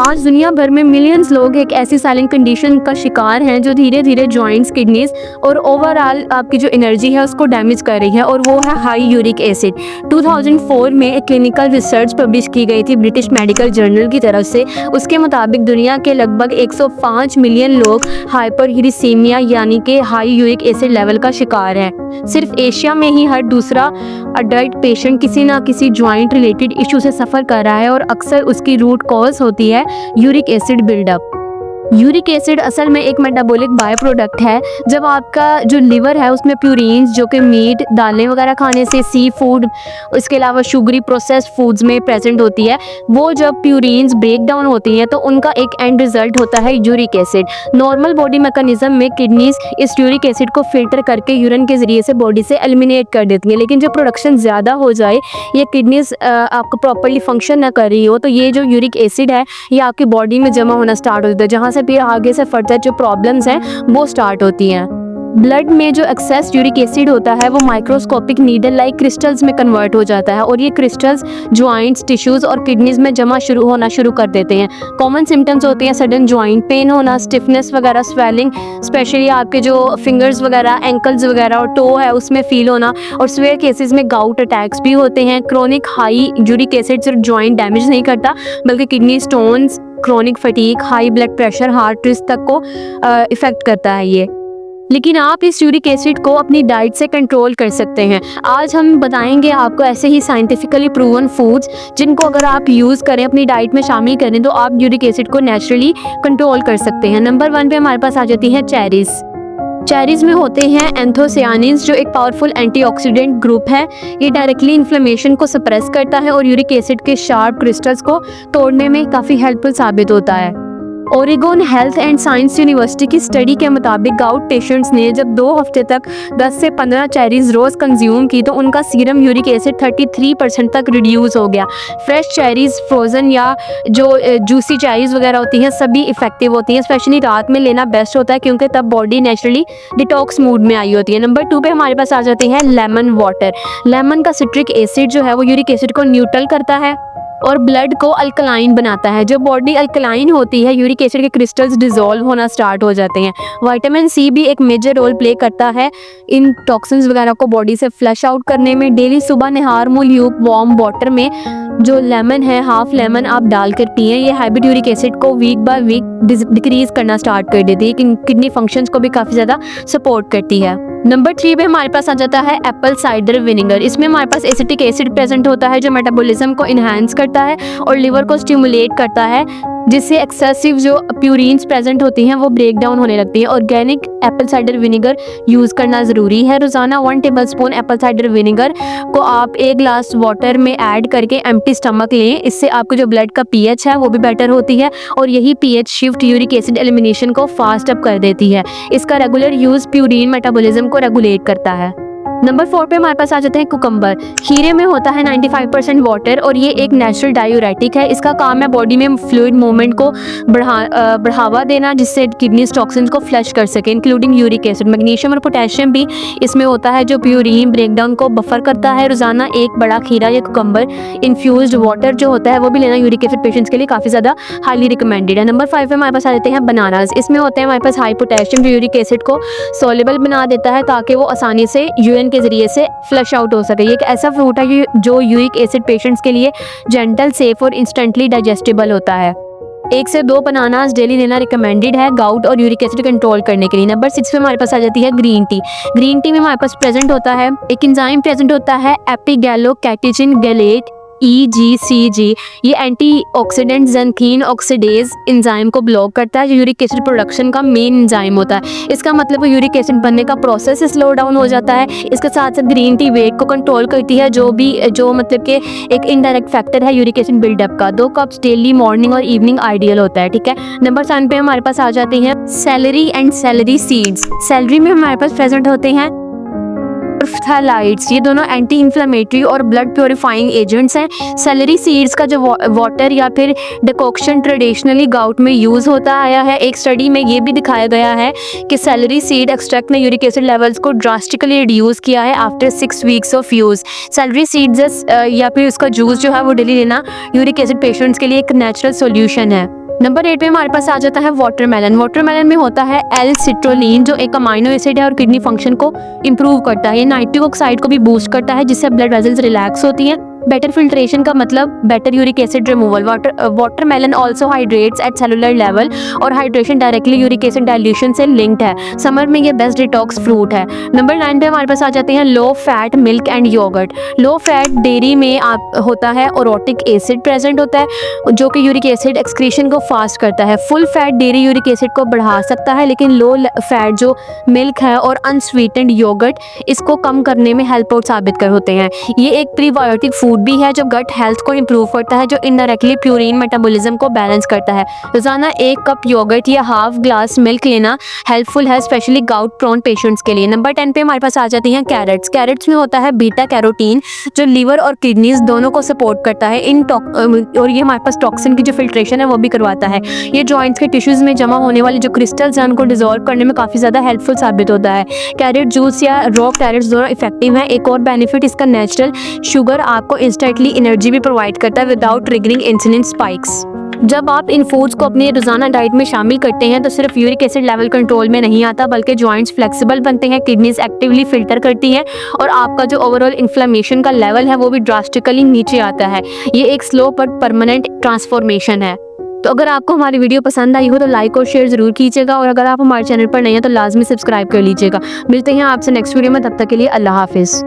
आज दुनिया भर में मिलियंस लोग एक ऐसी साइलेंट कंडीशन का शिकार हैं जो धीरे धीरे जॉइंट्स, किडनीज और ओवरऑल आपकी जो एनर्जी है उसको डैमेज कर रही है, और वो है हाई यूरिक एसिड। 2004 में एक क्लिनिकल रिसर्च पब्लिश की गई थी ब्रिटिश मेडिकल जर्नल की तरफ से। उसके मुताबिक दुनिया के लगभग 105 मिलियन लोग हाइपरयूरिसीमिया यानी कि हाई यूरिक एसिड लेवल का शिकार हैं। सिर्फ एशिया में ही हर दूसरा अडल्ट पेशेंट किसी ना किसी जॉइंट रिलेटेड इशू से सफ़र कर रहा है, और अक्सर उसकी रूट कॉज होती है uric acid buildup. Uric acid असल में एक मेटाबॉलिक बाय प्रोडक्ट है। जब आपका जो लिवर है उसमें प्यूरिन्स, जो कि मीट, दालें वगैरह खाने से, सी फूड, इसके अलावा शुगरी प्रोसेस्ड फूड्स में प्रेजेंट होती है, वो जब प्यूरिन्स ब्रेक डाउन होती हैं तो उनका एक एंड रिजल्ट होता है uric acid. Normal body mechanism में किडनीज इस यूरिक एसिड को फिल्टर करके यूरिन के ज़रिए से बॉडी से एलिमिनेट कर देती हैं, लेकिन जब प्रोडक्शन ज़्यादा हो जाए या किडनीज आपको प्रॉपरली फंक्शन ना कर रही हो तो ये जो यूरिक एसिड है ये आपकी बॉडी में जमा होना स्टार्ट हो जाता है, जहाँ से फिर आगे से फर्दर जो प्रॉब्लम्स हैं वो स्टार्ट होती हैं। ब्लड में जो एक्सेस यूरिक एसिड होता है वो माइक्रोस्कोपिक नीडल लाइक क्रिस्टल्स में कन्वर्ट हो जाता है, और ये क्रिस्टल्स जॉइंट्स, टिश्यूज़ और किडनीज में जमा होना शुरू कर देते हैं। कॉमन सिम्टम्स होते हैं सडन जॉइंट पेन होना, स्टिफनेस वगैरह, स्वेलिंग, स्पेशली आपके जो फिंगर्स वगैरह, एंकल्स वगैरह और टो है उसमें फील होना, और सीवियर केसेस में गाउट अटैक्स भी होते हैं। क्रोनिक हाई यूरिक एसिड सिर्फ जॉइंट डैमेज नहीं करता बल्कि kidney stones, chronic fatigue, high blood pressure, heart risk तक को इफ़ेक्ट करता है ये। लेकिन आप इस यूरिक एसिड को अपनी डाइट से कंट्रोल कर सकते हैं। आज हम बताएंगे आपको ऐसे ही साइंटिफिकली प्रूवन फूड्स जिनको अगर आप यूज़ करें, अपनी डाइट में शामिल करें, तो आप यूरिक एसिड को नेचुरली कंट्रोल कर सकते हैं। नंबर 1 पे हमारे पास आ जाती हैं चेरीज़। चेरीज़ में होते हैं एंथोसियानिन्स जो एक पावरफुल एंटीऑक्सीडेंट ग्रुप है। ये डायरेक्टली इन्फ्लेमेशन को सप्रेस करता है और यूरिक एसिड के शार्प क्रिस्टल्स को तोड़ने में काफ़ी हेल्पफुल साबित होता है। Oregon health and science university की स्टडी के मुताबिक गाउट पेशेंट्स ने जब 2 हफ्ते तक 10 से 15 चेरीज़ रोज़ कंज्यूम की तो उनका सीरम यूरिक एसिड 33% तक रिड्यूस हो गया। फ्रेश चेरीज़, फ्रोज़न या जो जूसी चेरीज़ वगैरह होती हैं सभी इफेक्टिव होती हैं। स्पेशली रात में लेना बेस्ट होता है क्योंकि तब बॉडी नेचुरली डिटॉक्स मूड में आई होती है। नंबर 2 पे हमारे पास आ जाती है लेमन वाटर। लेमन का सिट्रिक एसिड जो है वो यूरिक एसिड को न्यूट्रल करता है और ब्लड को अल्कलाइन बनाता है। जब बॉडी अल्कलाइन होती है यूरिक एसिड के क्रिस्टल्स डिसॉल्व होना स्टार्ट हो जाते हैं। विटामिन सी भी एक मेजर रोल प्ले करता है इन टॉक्सिन्स वगैरह को बॉडी से फ्लश आउट करने में। डेली सुबह निहार मुँह ल्यूक वार्म वाटर में जो लेमन है, हाफ लेमन आप डाल कर पिएं। ये हैबिट यूरिक एसिड को वीक बाय वीक डिक्रीज करना स्टार्ट कर देती है, किडनी फंक्शंस को भी काफ़ी ज़्यादा सपोर्ट करती है। नंबर 3 पे हमारे पास आ जाता है एप्पल साइडर विनेगर। इसमें हमारे पास एसिटिक एसिड प्रेजेंट होता है जो मेटाबॉलिज्म को इन्हांस करता है और लिवर को स्टिमुलेट करता है, जिससे एक्सेसिव जो प्यूरिन्स प्रेजेंट होती हैं वो ब्रेक डाउन होने लगती हैं। Organic Apple cider vinegar use करना ज़रूरी है। रोज़ाना 1 टेबलस्पून एप्पल साइडर विनेगर को आप 1 ग्लास वाटर में ऐड करके एम्प्टी स्टमक लें। इससे आपको जो ब्लड का पीएच है वो भी बेटर होती है, और यही pH shift uric acid elimination को फास्ट अप कर देती है। इसका रेगुलर यूज़ प्यूरिन मेटाबॉलिज्म को रेगुलेट करता है। नंबर 4 पे हमारे पास आ जाते हैं कुकम्बर। खीरे में होता है 95% वाटर और ये एक नेचुरल डायूरेटिक है। इसका काम है बॉडी में फ्लूइड मूवमेंट को बढ़ावा देना, जिससे किडनी टॉक्सिन्स को फ्लश कर सके, इंक्लूडिंग यूरिक एसिड। मैग्नीशियम और पोटेशियम भी इसमें होता है जो प्यूरिन ब्रेकडाउन को बफर करता है। रोजाना 1 बड़ा खीरा या कुकम्बर इन्फ्यूज्ड वाटर जो होता है वो भी लेना यूरिक एसिड पेशेंट्स के लिए काफ़ी ज़्यादा हाईली रिकमेंडेड है। नंबर 5 पे हमारे पास आ जाते हैं बनानास। इसमें होते हैं हमारे पास हाई पोटेशियम जो यूरिक एसिड को सोलेबल बना देता है ताकि वो आसानी से यूरिन के जरिए से फ्लश आउट हो सके। ये एक ऐसा फ्रूट है जो यूरिक एसिड पेशेंट्स के लिए जेंटल, सेफ और इंस्टेंटली डाइजेस्टेबल होता है। 1 से 2 बनानास डेली लेना रिकमेंडेड है गाउट और यूरिक एसिड कंट्रोल करने के लिए। नंबर 6 पे हमारे पास आ जाती है ग्रीन टी। ग्रीन टी में हमारे पास प्रेजेंट होता है एक एंजाइम प्रेजेंट होता है एपिगैलोकैटेचिन गैलेट EGCG। ये एंटीऑक्सीडेंट ज़ैंथीन ऑक्सीडेज एंजाइम को ब्लॉक करता है जो यूरिक एसिड प्रोडक्शन का मेन एंजाइम होता है। इसका मतलब यूरिक एसिड बनने का प्रोसेस स्लो डाउन हो जाता है। इसके साथ साथ ग्रीन टी वेट को कंट्रोल करती है जो मतलब कि एक इनडायरेक्ट फैक्टर है यूरिक एसिड बिल्डअप का। 2 कप्स डेली मॉर्निंग और इवनिंग आइडियल होता है, ठीक है। नंबर 7 पे हमारे पास आ जाते हैं salary and salary seeds. Salary में हमारे पास प्रेजेंट होते हैं फथालाइट्स। ये दोनों एंटी इन्फ्लेमेटरी और ब्लड प्योरीफाइंग एजेंट्स हैं। सेलरी सीड्स का जो वाटर या फिर डिकॉक्शन ट्रेडिशनली गाउट में यूज़ होता आया है। एक स्टडी में ये भी दिखाया गया है कि सेलरी सीड एक्सट्रैक्ट ने यूरिक एसिड लेवल्स को ड्रास्टिकली रिड्यूस किया है after 6 weeks of use. Salary seeds या फिर उसका जूस जो है वो डेली लेना यूरिक एसिड पेशेंट्स के लिए एक नेचुरल सोल्यूशन है। नंबर 8 पे हमारे पास आ जाता है वाटरमेलन। वाटरमेलन में होता है एल सिट्रोलिन, जो एक अमाइनो एसिड है और किडनी फंक्शन को इंप्रूव करता है। ये नाइट्रिक ऑक्साइड को भी बूस्ट करता है, जिससे ब्लड वेसल्स रिलैक्स होती हैं। बेटर फिल्ट्रेशन का मतलब better uric acid removal. Watermelon also hydrates at cellular level, और hydration directly uric acid dilution से लिंक्ड है। समर में ये बेस्ट डिटॉक्स फ्रूट है। नंबर 9 पे हमारे पास आ जाते हैं low fat milk and yoghurt. Low fat dairy में आप होता है ओरोटिक एसिड प्रेजेंट होता है, जो कि यूरिक एसिड एक्सक्रीशन को फास्ट करता है। Full fat dairy uric acid को बढ़ा सकता है, लेकिन लो फैट जो मिल्क है और अनस्वीटेंड योगर्ट इसको कम करने में हेल्प आउट साबित कर होते हैं। ये एक प्रीबायोटिक फूड भी है जो गट हेल्थ को इंप्रूव करता है, जो इनडायरेक्टली प्यूरिन मेटाबॉलिज्म को बैलेंस करता है। रोजाना 1 कप योगर्ट या हाफ ग्लास मिल्क लेना हेल्पफुल है, स्पेशली गाउट प्रोन पेशेंट्स के लिए। नंबर 10 पे हमारे पास आ जाती हैं कैरेट्स। कैरेट्स में होता है बीटा कैरोटीन, जो लीवर और किडनीज दोनों को सपोर्ट करता है। और ये हमारे पास टॉक्सिन की जो फिल्ट्रेशन है वो भी करवाता है। ये जॉइंट्स के टिश्यूज में जमा होने वाले जो क्रिस्टल्स हैं उनको डिसॉल्व करने में काफ़ी ज़्यादा हेल्पफुल साबित होता है। कैरेट जूस या रॉ कैरेट्स दोनों इफेक्टिव हैं। एक और बेनिफिट इसका नेचुरल शुगर आपको इंस्टेंटली एनर्जी भी प्रोवाइड करता है विदाउट ट्रिगरिंग इंसुलिन स्पाइक्स। जब आप इन फूड्स को अपनी रोजाना डाइट में शामिल करते हैं तो सिर्फ यूरिक एसिड लेवल कंट्रोल में नहीं आता, बल्कि जॉइंट्स फ्लेक्सिबल बनते हैं, किडनीज एक्टिवली फिल्टर करती हैं, और आपका जो ओवरऑल इन्फ्लेमेशन का लेवल है वो भी ड्रास्टिकली नीचे आता है। ये एक स्लो पर परमानेंट ट्रांसफॉर्मेशन है। तो अगर आपको हमारी वीडियो पसंद आई हो तो लाइक और शेयर जरूर कीजिएगा, और अगर आप हमारे चैनल पर नए हैं तो लाजमी सब्सक्राइब कर लीजिएगा। मिलते हैं आपसे नेक्स्ट वीडियो में, तब तक के लिए अल्लाह हाफिज़।